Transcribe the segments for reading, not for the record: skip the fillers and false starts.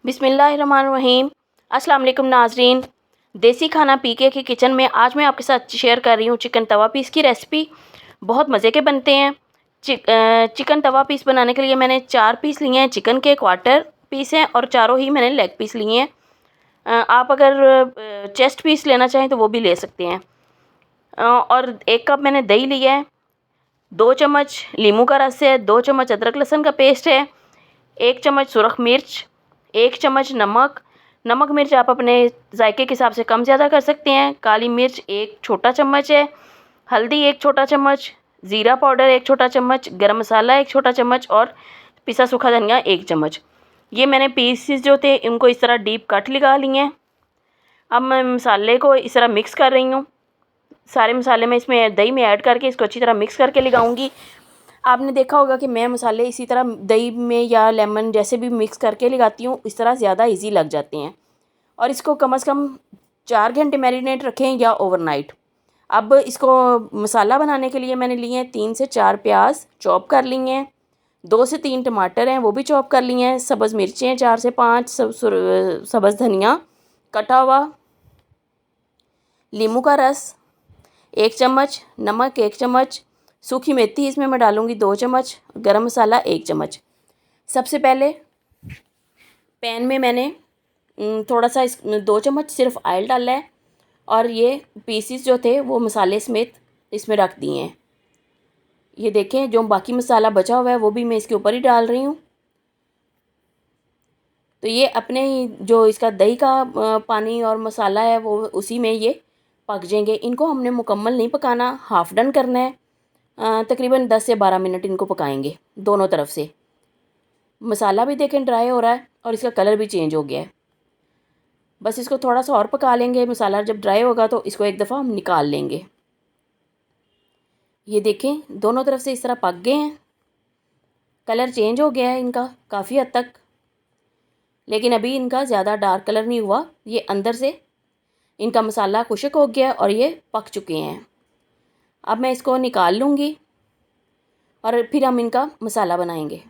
बिस्मिल्लाहिर्रहमानिर्रहीम। अस्सलाम वालेकुम नाज़रीन। देसी खाना पीके की किचन में आज मैं आपके साथ शेयर कर रही हूँ चिकन तवा पीस की रेसिपी। बहुत मज़े के बनते हैं। चिकन तवा पीस बनाने के लिए मैंने 4 पीस लिए हैं चिकन के, क्वार्टर पीस हैं और चारों ही मैंने लेग पीस लिए हैं। आप अगर चेस्ट पीस लेना चाहें तो वो भी ले सकते हैं। और 1 कप मैंने दही लिया है, 2 चम्मच नींबू का रस है, 2 चम्मच अदरक लहसुन का पेस्ट है, 1 चम्मच सुरख मिर्च, 1 चम्मच नमक मिर्च आप अपने जायके के हिसाब से कम ज़्यादा कर सकते हैं। काली मिर्च 1 छोटा चम्मच है, हल्दी 1 छोटा चम्मच, ज़ीरा पाउडर 1 छोटा चम्मच, गरम मसाला 1 छोटा चम्मच और पिसा सूखा धनिया 1 चम्मच। ये मैंने पीसेस जो थे इनको इस तरह डीप कट लगा लिए हैं। अब मैं मसाले को इस तरह मिक्स कर रही हूँ। सारे मसाले मैं इसमें दही में ऐड करके इसको अच्छी तरह मिक्स करके लगाऊंगी। आपने देखा होगा कि मैं मसाले इसी तरह दही में या लेमन जैसे भी मिक्स करके लगाती हूँ, इस तरह ज़्यादा इजी लग जाते हैं। और इसको कम से कम 4 घंटे मैरिनेट रखें या ओवरनाइट। अब इसको मसाला बनाने के लिए मैंने लिए हैं 3 से 4 प्याज चॉप कर लिए हैं, 2 से 3 टमाटर हैं वो भी चॉप कर लिए हैं, सब्ज़ मिर्चें 4 से 5, सब्ज़ धनिया कटा हुआ, नींबू का रस 1 चम्मच, नमक 1 चम्मच, सूखी मेथी इसमें मैं डालूँगी 2 चम्मच, गरम मसाला 1 चम्मच। सबसे पहले पैन में मैंने थोड़ा सा 2 चम्मच सिर्फ ऑयल डाला है और ये पीसीस जो थे वो मसाले समेत इसमें रख दिए हैं। ये देखें, जो बाकी मसाला बचा हुआ है वो भी मैं इसके ऊपर ही डाल रही हूँ। तो ये अपने ही जो इसका दही का पानी और मसाला है वो उसी में ये पक जाएंगे। इनको हमने मुकम्मल नहीं पकाना, हाफ़ डन करना है। तकरीबन 10 से 12 मिनट इनको पकाएंगे दोनों तरफ से। मसाला भी देखें ड्राई हो रहा है और इसका कलर भी चेंज हो गया है। बस इसको थोड़ा सा और पका लेंगे। मसाला जब ड्राई होगा तो इसको एक दफ़ा हम निकाल लेंगे। ये देखें दोनों तरफ से इस तरह पक गए हैं, कलर चेंज हो गया है इनका काफ़ी हद तक, लेकिन अभी इनका ज़्यादा डार्क कलर नहीं हुआ। ये अंदर से इनका मसाला खुश्क हो गया और ये पक चुके हैं। अब मैं इसको निकाल लूँगी और फिर हम इनका मसाला बनाएंगे।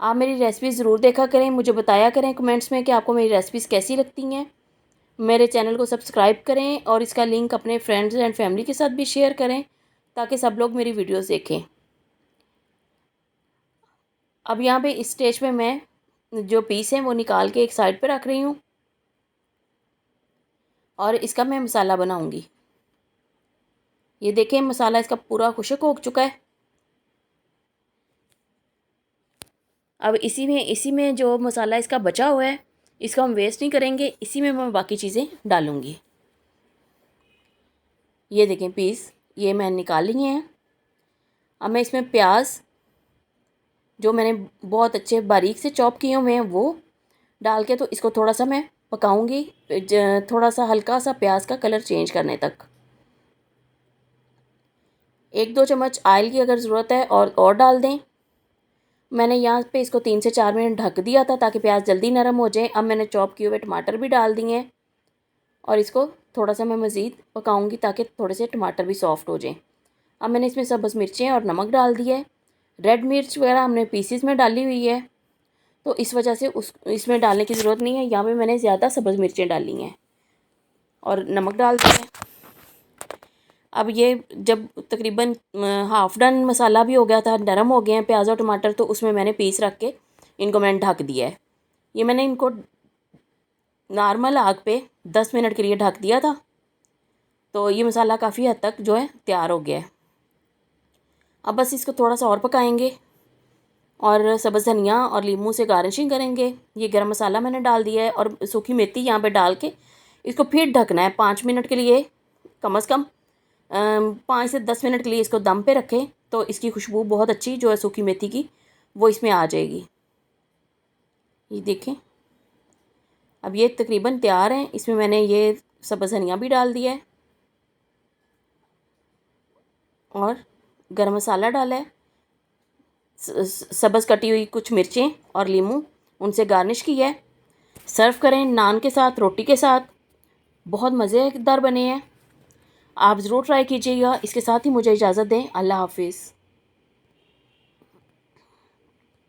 आप मेरी रेसिपी ज़रूर देखा करें, मुझे बताया करें कमेंट्स में कि आपको मेरी रेसिपीज़ कैसी लगती हैं। मेरे चैनल को सब्सक्राइब करें और इसका लिंक अपने फ्रेंड्स एंड फैमिली के साथ भी शेयर करें ताकि सब लोग मेरी वीडियोस देखें। अब यहाँ पे इस स्टेज पे मैं जो पीस हैं वो निकाल के एक साइड पे रख रही हूँ और इसका मैं मसाला बनाऊँगी। ये देखें मसाला इसका पूरा खुश्क हो चुका है। अब इसी में जो मसाला इसका बचा हुआ है इसको हम वेस्ट नहीं करेंगे, इसी में मैं बाकी चीज़ें डालूँगी। ये देखें पीस ये मैंने निकाल लिए हैं। अब मैं इसमें प्याज जो मैंने बहुत अच्छे बारीक से चॉप किए हुए हैं वो डाल के तो इसको थोड़ा सा मैं पकाऊंगी, थोड़ा सा हल्का सा प्याज का कलर चेंज करने तक। 1-2 चम्मच ऑयल की अगर ज़रूरत है और डाल दें। मैंने यहाँ पे इसको 3 से 4 मिनट ढक दिया था ताकि प्याज जल्दी नरम हो जाए। अब मैंने चॉप किए हुए टमाटर भी डाल दिए हैं और इसको थोड़ा सा मैं मज़ीद पकाऊंगी ताकि थोड़े से टमाटर भी सॉफ्ट हो जाएं। अब मैंने इसमें सब्ज़ मिर्चें और नमक डाल दिया है। रेड मिर्च वगैरह हमने पीसीस में डाली हुई है तो इस वजह से इसमें डालने की ज़रूरत नहीं है। यहाँ पे मैंने ज़्यादा सब्ज़ मिर्चें डाली हैं और नमक डाल दिया है। अब ये जब तकरीबन हाफ़ डन मसाला भी हो गया था, नरम हो गए हैं प्याज और टमाटर, तो उसमें मैंने पीस रख के इनको मैंने ढक दिया है। ये मैंने इनको नॉर्मल आग पे 10 मिनट के लिए ढक दिया था तो ये मसाला काफ़ी हद तक जो है तैयार हो गया है। अब बस इसको थोड़ा सा और पकाएंगे और सब्ज़ धनिया और लीमू से गार्निशिंग करेंगे। ये गरम मसाला मैंने डाल दिया है और सूखी मेथी यहाँ पे डाल के इसको फिर ढकना है 5 मिनट के लिए। कम से कम 5 से 10 मिनट के लिए इसको दम पे रखें तो इसकी खुशबू बहुत अच्छी जो है सूखी मेथी की वो इसमें आ जाएगी। ये देखें अब ये तकरीबन तैयार हैं। इसमें मैंने ये सब्ज़ धनिया भी डाल दिया है और गरम मसाला डाला है, सब्ज़ कटी हुई कुछ मिर्चें और लीमू उनसे गार्निश किया है। सर्व करें नान के साथ, रोटी के साथ, बहुत मज़ेदार बने हैं। आप ज़रूर ट्राई कीजिएगा। इसके साथ ही मुझे इजाज़त दें। अल्लाह हाफिज़।